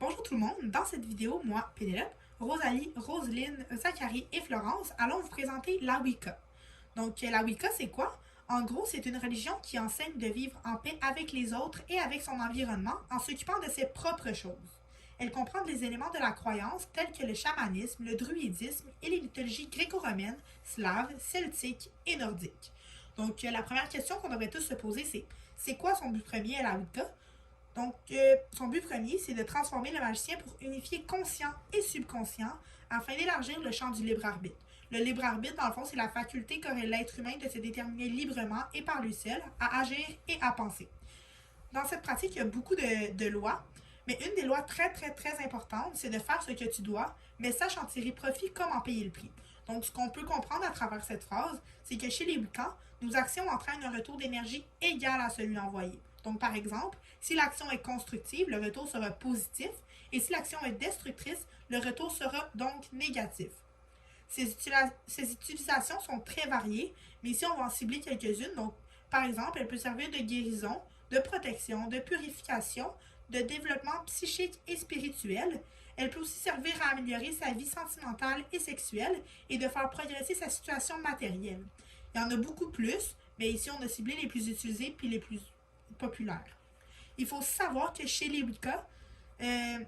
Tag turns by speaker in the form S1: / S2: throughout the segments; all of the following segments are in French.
S1: Bonjour tout le monde, dans cette vidéo, moi, Pénélope, Rosalie, Roselyne, Zachary et Florence allons vous présenter la Wicca. Donc la Wicca, c'est quoi? En gros, c'est une religion qui enseigne de vivre en paix avec les autres et avec son environnement en s'occupant de ses propres choses. Elle comprend des éléments de la croyance tels que le chamanisme, le druidisme et les mythologies gréco-romaines, slaves, celtiques et nordiques. Donc la première question qu'on devrait tous se poser, c'est quoi son but premier à la Wicca? Donc, son but premier, c'est de transformer le magicien pour unifier conscient et subconscient afin d'élargir le champ du libre arbitre. Le libre arbitre, dans le fond, c'est la faculté qu'aurait l'être humain de se déterminer librement et par lui seul à agir et à penser. Dans cette pratique, il y a beaucoup de lois, mais une des lois très, très, très importantes, c'est de faire ce que tu dois, mais sache en tirer profit comme en payer le prix. Donc, ce qu'on peut comprendre à travers cette phrase, c'est que chez les Wiccans, nos actions entraînent un retour d'énergie égal à celui envoyé. Donc, par exemple, si l'action est constructive, le retour sera positif, et si l'action est destructrice, le retour sera donc négatif. Ces utilisations sont très variées, mais ici, on va en cibler quelques-unes. Donc, par exemple, elle peut servir de guérison, de protection, de purification, de développement psychique et spirituel. Elle peut aussi servir à améliorer sa vie sentimentale et sexuelle et de faire progresser sa situation matérielle. Il y en a beaucoup plus, mais ici, on a ciblé les plus utilisés puis les plus populaires. Il faut savoir que chez les Wicca, euh,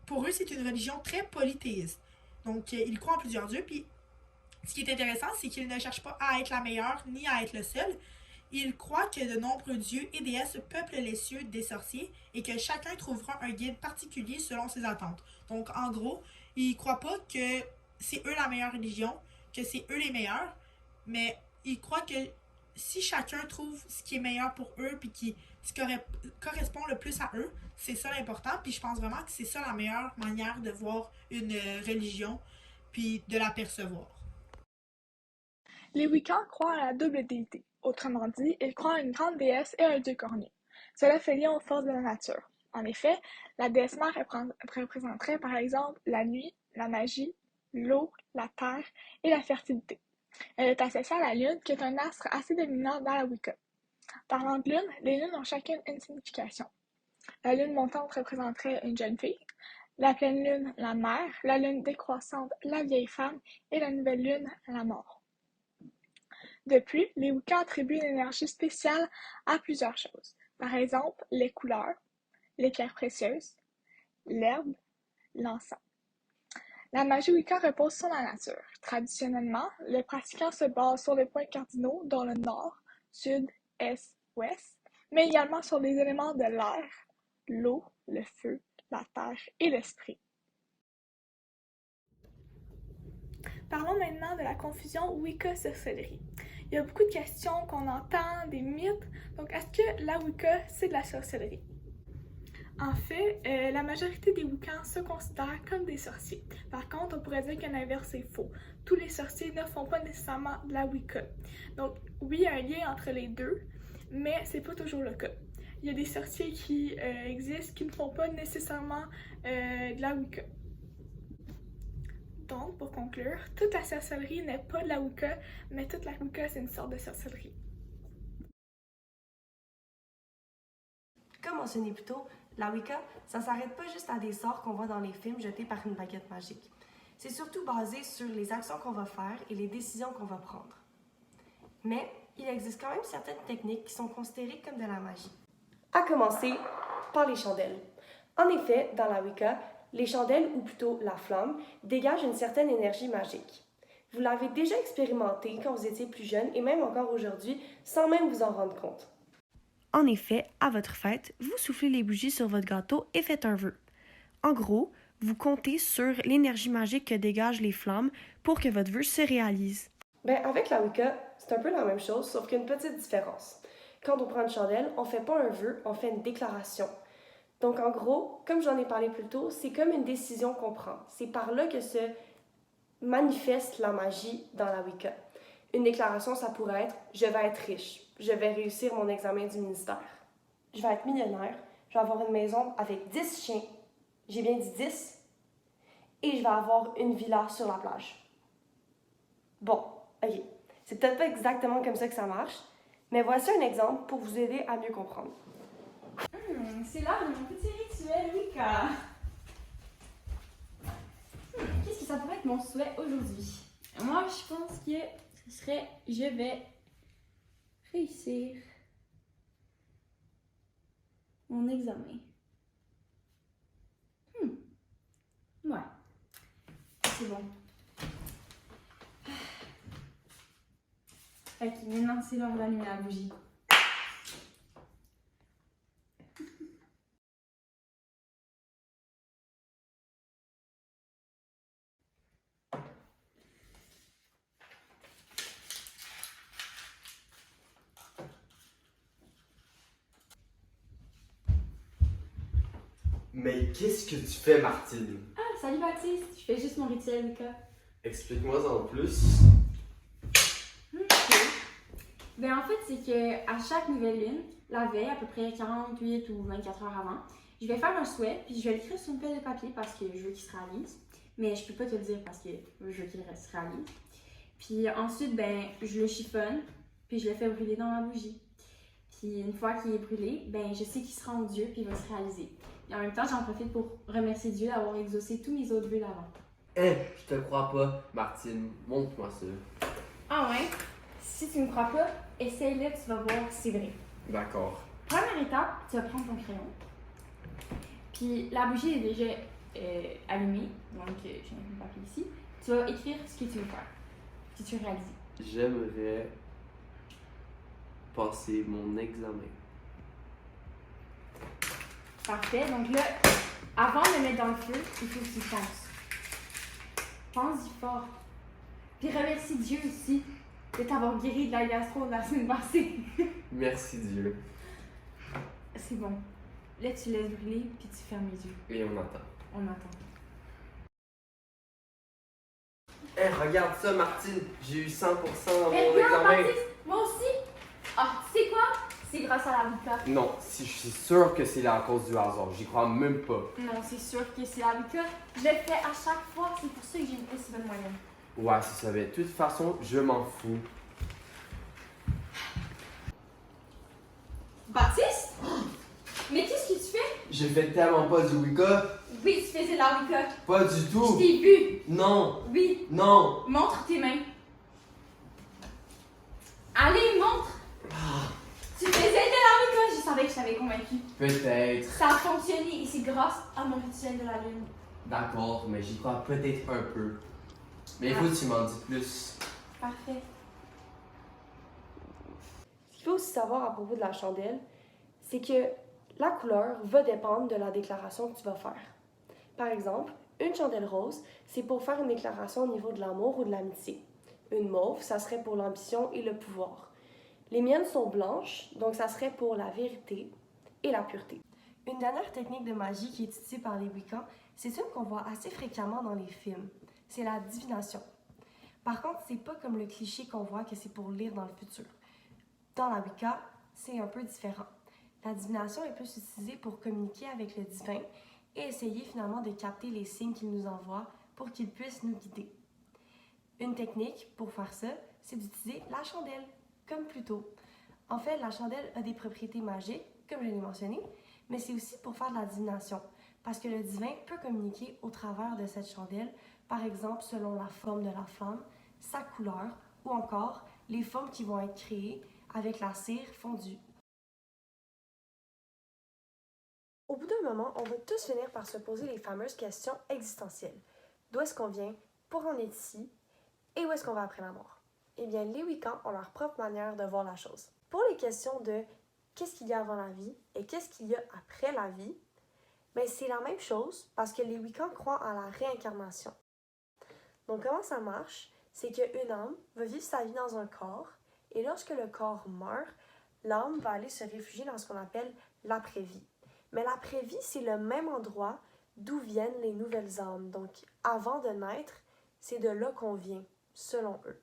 S1: pour eux, c'est une religion très polythéiste. Donc, ils croient en plusieurs dieux. Puis, ce qui est intéressant, c'est qu'ils ne cherchent pas à être la meilleure ni à être le seul. Ils croient que de nombreux dieux et déesses peuplent les cieux des sorciers et que chacun trouvera un guide particulier selon ses attentes. Donc, en gros, ils ne croient pas que c'est eux la meilleure religion, que c'est eux les meilleurs, mais ils croient que si chacun trouve ce qui est meilleur pour eux puis ce qui correspond le plus à eux, c'est ça l'important. Puis je pense vraiment que c'est ça la meilleure manière de voir une religion puis de la percevoir.
S2: Les Wiccans croient à la double déité. Autrement dit, ils croient à une grande déesse et un dieu cornu. Cela fait lien aux forces de la nature. En effet, la déesse mère représenterait par exemple la nuit, la magie, l'eau, la terre et la fertilité. Elle est associée à la lune, qui est un astre assez dominant dans la Wicca. Parlant de lune, les lunes ont chacune une signification. La lune montante représenterait une jeune fille, la pleine lune, la mère, la lune décroissante, la vieille femme, et la nouvelle lune, la mort. De plus, les Wiccans attribuent une énergie spéciale à plusieurs choses. Par exemple, les couleurs, les pierres précieuses, l'herbe, l'encens. La magie Wicca repose sur la nature. Traditionnellement, le pratiquant se base sur les points cardinaux dont le nord, sud, est, ouest, mais également sur les éléments de l'air, l'eau, le feu, la terre et l'esprit. Parlons maintenant de la confusion Wicca-sorcellerie. Il y a beaucoup de questions qu'on entend, des mythes. Donc, est-ce que la Wicca, c'est de la sorcellerie? En fait, la majorité des Wiccans se considèrent comme des sorciers. Par contre, on pourrait dire que l'inverse est faux. Tous les sorciers ne font pas nécessairement de la Wicca. Donc, oui, il y a un lien entre les deux, mais c'est pas toujours le cas. Il y a des sorciers qui existent qui ne font pas nécessairement de la Wicca. Donc, pour conclure, toute la sorcellerie n'est pas de la Wicca, mais toute la Wicca, c'est une sorte de sorcellerie.
S3: Comme mentionné plus tôt, la Wicca, ça s'arrête pas juste à des sorts qu'on voit dans les films jetés par une baguette magique. C'est surtout basé sur les actions qu'on va faire et les décisions qu'on va prendre. Mais il existe quand même certaines techniques qui sont considérées comme de la magie. À commencer par les chandelles. En effet, dans la Wicca, les chandelles, ou plutôt la flamme, dégagent une certaine énergie magique. Vous l'avez déjà expérimenté quand vous étiez plus jeune et même encore aujourd'hui, sans même vous en rendre compte. En effet, à votre fête, vous soufflez les bougies sur votre gâteau et faites un vœu. En gros, vous comptez sur l'énergie magique que dégagent les flammes pour que votre vœu se réalise. Avec la Wicca, c'est un peu la même chose, sauf qu'il y a une petite différence. Quand on prend une chandelle, on ne fait pas un vœu, on fait une déclaration. Donc en gros, comme j'en ai parlé plus tôt, c'est comme une décision qu'on prend. C'est par là que se manifeste la magie dans la Wicca. Une déclaration, ça pourrait être « je vais être riche », « je vais réussir mon examen du ministère », « je vais être millionnaire », « je vais avoir une maison avec 10 chiens », j'ai bien dit 10, et je vais avoir une villa sur la plage. Bon, ok, c'est peut-être pas exactement comme ça que ça marche, mais voici un exemple pour vous aider à mieux comprendre.
S4: C'est l'heure de mon petit rituel Wicca. mon souhait aujourd'hui. Moi, je pense que ce serait je vais réussir mon examen. Ouais, c'est bon. Ok, maintenant c'est l'heure d'allumer la bougie.
S5: Mais qu'est-ce que tu fais, Martine?
S4: Ah, salut Baptiste, je fais juste mon rituel Wicca.
S5: Explique-moi en plus.
S4: Ok. Ben en fait, c'est que à chaque nouvelle lune, la veille, à peu près 48 ou 24 heures avant, je vais faire un souhait, puis je vais l'écrire sur une feuille de papier parce que je veux qu'il se réalise. Mais je peux pas te le dire parce que je veux qu'il se réalise. Puis ensuite, ben, je le chiffonne, puis je le fais brûler dans ma bougie. Puis une fois qu'il est brûlé, ben, je sais qu'il sera en Dieu, puis il va se réaliser. Et en même temps, j'en profite pour remercier Dieu d'avoir exaucé tous mes autres vœux d'avant.
S5: Je te crois pas, Martine. Montre-moi ça.
S4: Ah ouais? Si tu ne me crois pas, essaye-le, tu vas voir si c'est vrai.
S5: D'accord.
S4: Première étape, tu vas prendre ton crayon. Puis la bougie est déjà allumée, donc j'ai un papier ici. Tu vas écrire ce que tu veux faire, ce que tu réalises.
S5: J'aimerais passer mon examen.
S4: Parfait, donc là, avant de le mettre dans le feu, il faut que tu penses. Pense-y fort. Puis remercie Dieu aussi de t'avoir guéri de la gastro la semaine passée.
S5: Merci Dieu.
S4: C'est bon. Là, tu laisses brûler, puis tu fermes les yeux.
S5: Et on attend.
S4: On attend.
S5: Regarde ça, Martine. J'ai eu 100% dans
S4: Mais
S5: mon
S4: bien,
S5: examen.
S4: Baptiste, moi aussi. Ah, tu sais quoi? C'est grâce à la Wicca.
S5: Non, si je suis sûr que c'est à cause du hasard. J'y crois même pas.
S4: Non, c'est sûr que c'est la Wicca. Je le fais à chaque fois. C'est pour ça que j'ai une aussi bonne moyenne.
S5: Ouais, c'est ça. Mais de toute façon, je m'en fous.
S4: Baptiste? Mais qu'est-ce que tu fais?
S5: Je fais tellement pas du Wicca.
S4: Oui, tu faisais la Wicca.
S5: Pas du
S4: Je
S5: tout.
S4: t'ai vu.
S5: Non.
S4: Oui.
S5: Non.
S4: Montre tes mains. Allez, montre. Tu faisais de la Wicca. Je savais que je t'avais convaincu.
S5: Peut-être.
S4: Ça a fonctionné et c'est grâce à mon rituel de la lune.
S5: D'accord, mais j'y crois peut-être un peu. Mais il faut que tu m'en dises plus.
S4: Parfait.
S3: Ce qu'il faut aussi savoir à propos de la chandelle, c'est que la couleur va dépendre de la déclaration que tu vas faire. Par exemple, une chandelle rose, c'est pour faire une déclaration au niveau de l'amour ou de l'amitié. Une mauve, ça serait pour l'ambition et le pouvoir. Les miennes sont blanches, donc ça serait pour la vérité et la pureté. Une dernière technique de magie qui est utilisée par les Wiccans, c'est une qu'on voit assez fréquemment dans les films. C'est la divination. Par contre, c'est pas comme le cliché qu'on voit que c'est pour lire dans le futur. Dans la Wicca, c'est un peu différent. La divination est plus utilisée pour communiquer avec le divin et essayer finalement de capter les signes qu'il nous envoie pour qu'il puisse nous guider. Une technique pour faire ça, c'est d'utiliser la chandelle, comme plus tôt. En fait, la chandelle a des propriétés magiques, comme je l'ai mentionné, mais c'est aussi pour faire de la divination, parce que le divin peut communiquer au travers de cette chandelle, par exemple selon la forme de la flamme, sa couleur, ou encore les formes qui vont être créées avec la cire fondue. Au bout d'un moment, on va tous finir par se poser les fameuses questions existentielles. D'où est-ce qu'on vient? Pour en être ici? Et où est-ce qu'on va après la mort? Eh bien, les Wiccans ont leur propre manière de voir la chose. Pour les questions de qu'est-ce qu'il y a avant la vie et qu'est-ce qu'il y a après la vie, bien, c'est la même chose parce que les Wiccans croient en la réincarnation. Donc, comment ça marche? C'est qu'une âme va vivre sa vie dans un corps et lorsque le corps meurt, l'âme va aller se réfugier dans ce qu'on appelle l'après-vie. Mais l'après-vie, c'est le même endroit d'où viennent les nouvelles âmes. Donc, avant de naître, c'est de là qu'on vient, selon eux.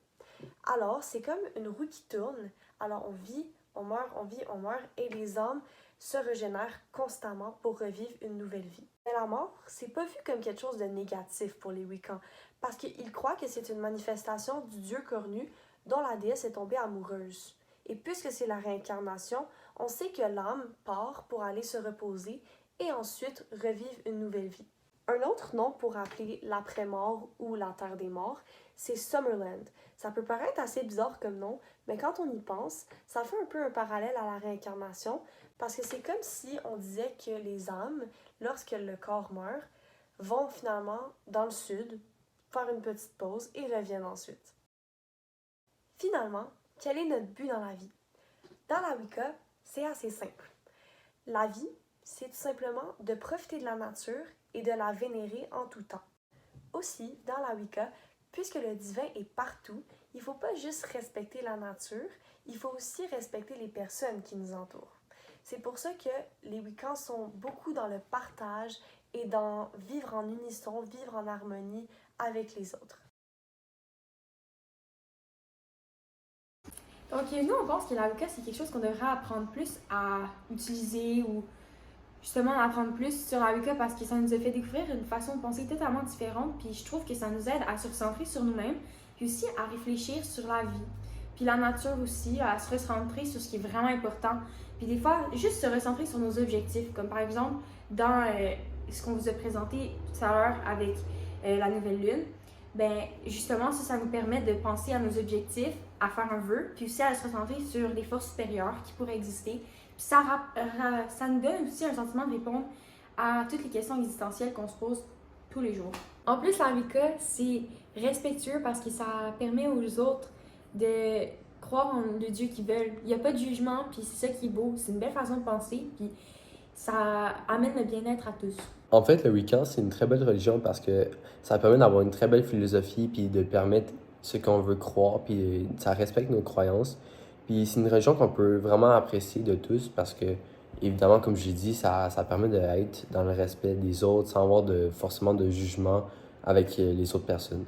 S3: Alors, c'est comme une roue qui tourne. Alors, on vit, on meurt, on vit, on meurt, et les âmes se régénèrent constamment pour revivre une nouvelle vie. Mais la mort, c'est pas vu comme quelque chose de négatif pour les Wiccans, parce qu'ils croient que c'est une manifestation du dieu cornu dont la déesse est tombée amoureuse. Et puisque c'est la réincarnation, on sait que l'âme part pour aller se reposer et ensuite revivre une nouvelle vie. Un autre nom pour appeler l'après-mort ou la terre des morts, c'est Summerland. Ça peut paraître assez bizarre comme nom, mais quand on y pense, ça fait un peu un parallèle à la réincarnation, parce que c'est comme si on disait que les âmes, lorsque le corps meurt, vont finalement dans le sud, faire une petite pause et reviennent ensuite. Finalement, quel est notre but dans la vie? Dans la Wicca, c'est assez simple. La vie, c'est tout simplement de profiter de la nature et de la vénérer en tout temps. Aussi, dans la Wicca, puisque le divin est partout, il ne faut pas juste respecter la nature, il faut aussi respecter les personnes qui nous entourent. C'est pour ça que les Wiccans sont beaucoup dans le partage et dans vivre en unisson, vivre en harmonie avec les autres.
S4: Donc, nous, on pense que la Wicca, c'est quelque chose qu'on devrait apprendre plus à utiliser ou justement apprendre plus sur la Wicca parce que ça nous a fait découvrir une façon de penser totalement différente. Puis je trouve que ça nous aide à se recentrer sur nous-mêmes, puis aussi à réfléchir sur la vie. Puis la nature aussi, à se recentrer sur ce qui est vraiment important. Puis des fois, juste se recentrer sur nos objectifs, comme par exemple dans ce qu'on vous a présenté tout à l'heure avec la nouvelle lune. Ben justement, ça nous permet de penser à nos objectifs, à faire un vœu, puis aussi à se recentrer sur les forces supérieures qui pourraient exister. Puis ça nous donne aussi un sentiment de répondre à toutes les questions existentielles qu'on se pose tous les jours. En plus, la Wicca, c'est respectueux parce que ça permet aux autres de croire en le Dieu qu'ils veulent. Il n'y a pas de jugement, puis c'est ça qui est beau. C'est une belle façon de penser, puis ça amène le bien-être à tous.
S5: En fait, le Wiccan, c'est une très belle religion parce que ça permet d'avoir une très belle philosophie puis de permettre ce qu'on veut croire puis ça respecte nos croyances. Puis c'est une religion qu'on peut vraiment apprécier de tous parce que, évidemment, comme j'ai dit, ça permet d'être dans le respect des autres sans avoir forcément de jugement avec les autres personnes.